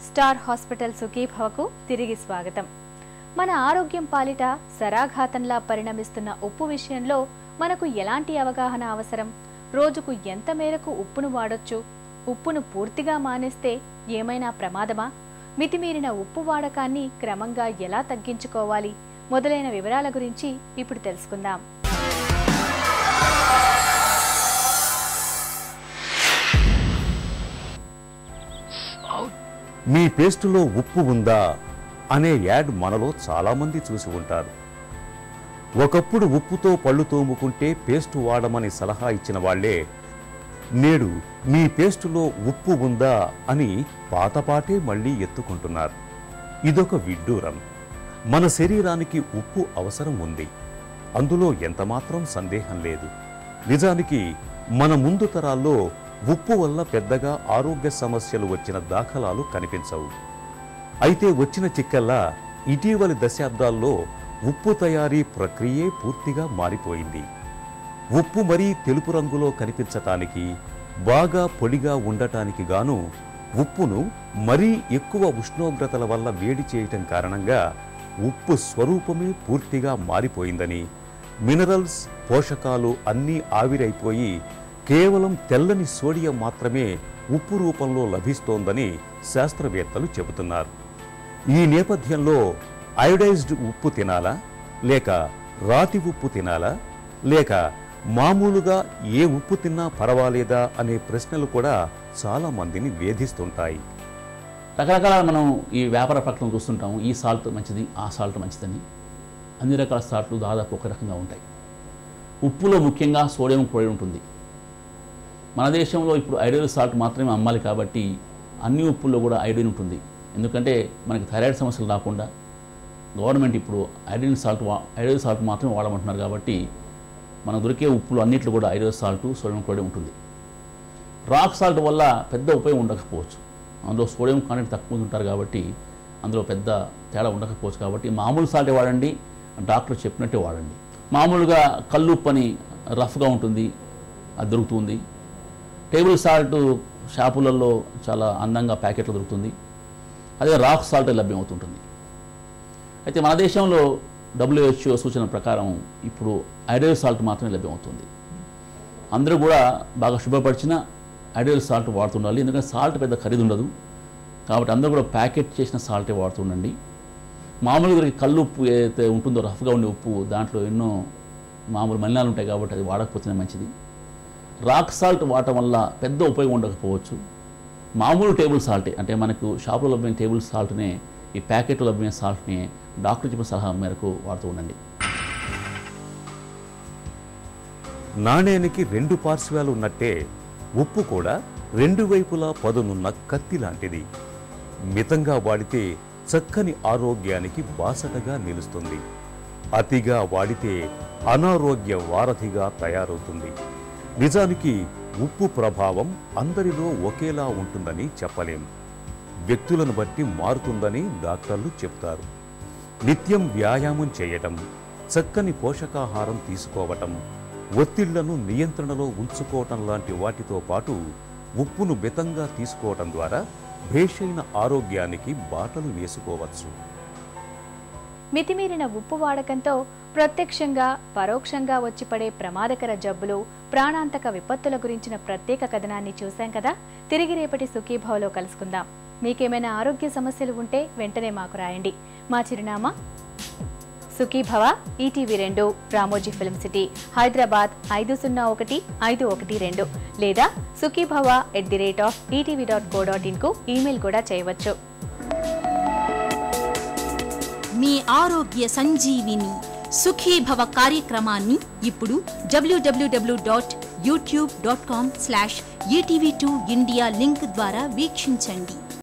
Star hospital సుఖీభవకు తిరిగి స్వాగతం. మన ఆరోగ్యం పాలిట సరాఘాతంలా పరిణమిస్తున్న ఉప్పు విషయంలో మనకు ఎలాంటి అవగాహన అవసరం? రోజుకు ఎంత మేరకు ఉప్పును వాడొచ్చు? ఉప్పును పూర్తిగా మానేస్తే ఏమైనా ప్రమాదమా? మితిమీరిన ఉప్పు వాడకాన్ని క్రమంగా ఎలా తగ్గించుకోవాలి? మొదలైన వివరాల గురించి ఇప్పుడు తెలుసుకుందాం. మీ పేస్టులో ఉప్పు ఉందా అనే యాడ్ మనలో చాలామంది చూసి ఉంటారు. ఒకప్పుడు ఉప్పుతో పళ్ళు తోముకుంటే పేస్టు వాడమని సలహా ఇచ్చిన వాళ్లే నేడు మీ పేస్టులో ఉప్పు ఉందా అని పాతపాటే మళ్లీ ఎత్తుకుంటున్నారు. ఇదొక విడ్డూరం. మన శరీరానికి ఉప్పు అవసరం ఉంది, అందులో ఎంతమాత్రం సందేహం లేదు. నిజానికి మన ముందు తరాల్లో ఉప్పు వల్ల పెద్దగా ఆరోగ్య సమస్యలు వచ్చిన దాఖలాలు కనిపించవు. అయితే వచ్చిన చిక్కల్లా ఇటీవలి దశాబ్దాల్లో ఉప్పు తయారీ ప్రక్రియే పూర్తిగా మారిపోయింది. ఉప్పు మరీ తెలుపు రంగులో కనిపించటానికి, బాగా పొడిగా ఉండటానికి గాను ఉప్పును మరీ ఎక్కువ ఉష్ణోగ్రతల వల్ల వేడి చేయటం కారణంగా ఉప్పు స్వరూపమే పూర్తిగా మారిపోయిందని, మినరల్స్, పోషకాలు అన్నీ ఆవిరైపోయి కేవలం తెల్లని సోడియం మాత్రమే ఉప్పు రూపంలో లభిస్తోందని శాస్త్రవేత్తలు చెబుతున్నారు. ఈ నేపథ్యంలో అయోడైజ్డ్ ఉప్పు తినాలా, లేక రాతి ఉప్పు తినాలా, లేక మామూలుగా ఏ ఉప్పు తిన్నా పర్వాలేదా అనే ప్రశ్నలు కూడా చాలా మందిని వేధిస్తుంటాయి. రకరకాల మనం ఈ వ్యాపార ప్రకటనలు చూస్తుంటాము. ఈ సాల్ట్ మంచిది, ఆ సాల్ట్ మంచిదని. అన్ని రకాల సాల్ట్లు దాదాపు ఒక రకంగా ఉంటాయి. ఉప్పులో ముఖ్యంగా సోడియం క్లోరైడ్ ఉంటుంది. మన దేశంలో ఇప్పుడు ఐడియల్ సాల్ట్ మాత్రమే అమ్మాలి కాబట్టి అన్ని ఉప్పుల్లో కూడా ఐడిన్ ఉంటుంది. ఎందుకంటే మనకి థైరాయిడ్ సమస్యలు రాకుండా గవర్నమెంట్ ఇప్పుడు ఐడియల్ సాల్ట్ మాత్రమే వాడమంటున్నారు. కాబట్టి మనకు దొరికే ఉప్పులు అన్నింటిలో కూడా ఐడియల్ సాల్ట్, సోడియం క్లోరైడ్ ఉంటుంది. రాక్ సాల్ట్ వల్ల పెద్ద ఉపయోగం ఉండకపోవచ్చు. అందులో సోడియం కంటెంట్ తక్కువ ఉంటారు కాబట్టి అందులో పెద్ద తేడా ఉండకపోవచ్చు. కాబట్టి మామూలు సాల్టే వాడండి, డాక్టర్ చెప్పినట్టే వాడండి. మామూలుగా కల్లుప్పు అని రఫ్గా ఉంటుంది, అది దొరుకుతుంది. టేబుల్ సాల్ట్ షాపులలో చాలా అందంగా ప్యాకెట్లో దొరుకుతుంది. అదే రాక్ సాల్ట్ లభ్యమవుతుంటుంది. అయితే మన దేశంలో WHO సూచన ప్రకారం ఇప్పుడు ఐడియల్ సాల్ట్ మాత్రమే లభ్యమవుతుంది. అందరూ కూడా బాగా శుభ్రపరిచిన ఐడియల్ సాల్ట్ వాడుతుండాలి. ఎందుకంటే సాల్ట్ పెద్ద ఖరీదు ఉండదు కాబట్టి అందరూ కూడా ప్యాకెట్ చేసిన సాల్టే వాడుతుండండి. మామూలుగా కల్లుప్పు ఏదైతే ఉంటుందో రఫ్గా ఉండే ఉప్పు, దాంట్లో ఎన్నో మామూలు మలినాలు ఉంటాయి కాబట్టి అది వాడకపోతేనే మంచిది. రాక్ సాల్ట్ వాడటం వల్ల పెద్ద ఉపయోగం ఉండకపోవచ్చు. మామూలు టేబుల్ సాల్టే, అంటే మనకు షాపులో లభ్యమైన టేబుల్ సాల్ట్నే, ఈ ప్యాకెట్లో లభ్యమైన సాల్ట్ని డాక్టర్ చెప్పిన సలహా మేరకు వాడుతూ ఉండండి. నాణేనికి రెండు పార్శ్వాలు ఉన్నట్టే ఉప్పు కూడా రెండు వైపులా పదునున్న కత్తి లాంటిది. మితంగా వాడితే చక్కని ఆరోగ్యానికి బాసటగా నిలుస్తుంది. అతిగా వాడితే అనారోగ్య వారధిగా తయారవుతుంది. నిజానికి ఉప్పు ప్రభావం అందరిలో ఒకేలా ఉంటుందని చెప్పలేం. వ్యక్తులను బట్టి మారుతుందని డాక్టర్లు చెప్తారు. నిత్యం వ్యాయామం చేయటం, చక్కని పోషకాహారం తీసుకోవటం, ఒత్తిళ్లను నియంత్రణలో ఉంచుకోవటం లాంటి వాటితో పాటు ఉప్పును మితంగా తీసుకోవటం ద్వారా భేషైన ఆరోగ్యానికి బాటలు వేసుకోవచ్చు. మితిమీరిన ఉప్పు వాడకంతో ప్రత్యక్షంగా పరోక్షంగా వచ్చిపడే ప్రమాదకర జబ్బులు, ప్రాణాంతక విపత్తుల గురించిన ప్రత్యేక కథనాన్ని చూశాం కదా. తిరిగి రేపటి సుఖీభవలో కలుసుకుందాం. మీకేమైనా ఆరోగ్య సమస్యలు ఉంటే వెంటనే మాకు రాయండి. మా చిరునామా Sukhibhava, ETV2, Ramoji film city, Hyderabad 501512 లేదా sukhibhava@etv.co.in కు ఈమెయిల్ కూడా చేయవచ్చు. మీ ఆరోగ్య సంజీవిని సుఖీభవ కార్యక్రమాన్ని ఇప్పుడు www.youtube.com/etv2india లింక్ ద్వారా వీక్షించండి.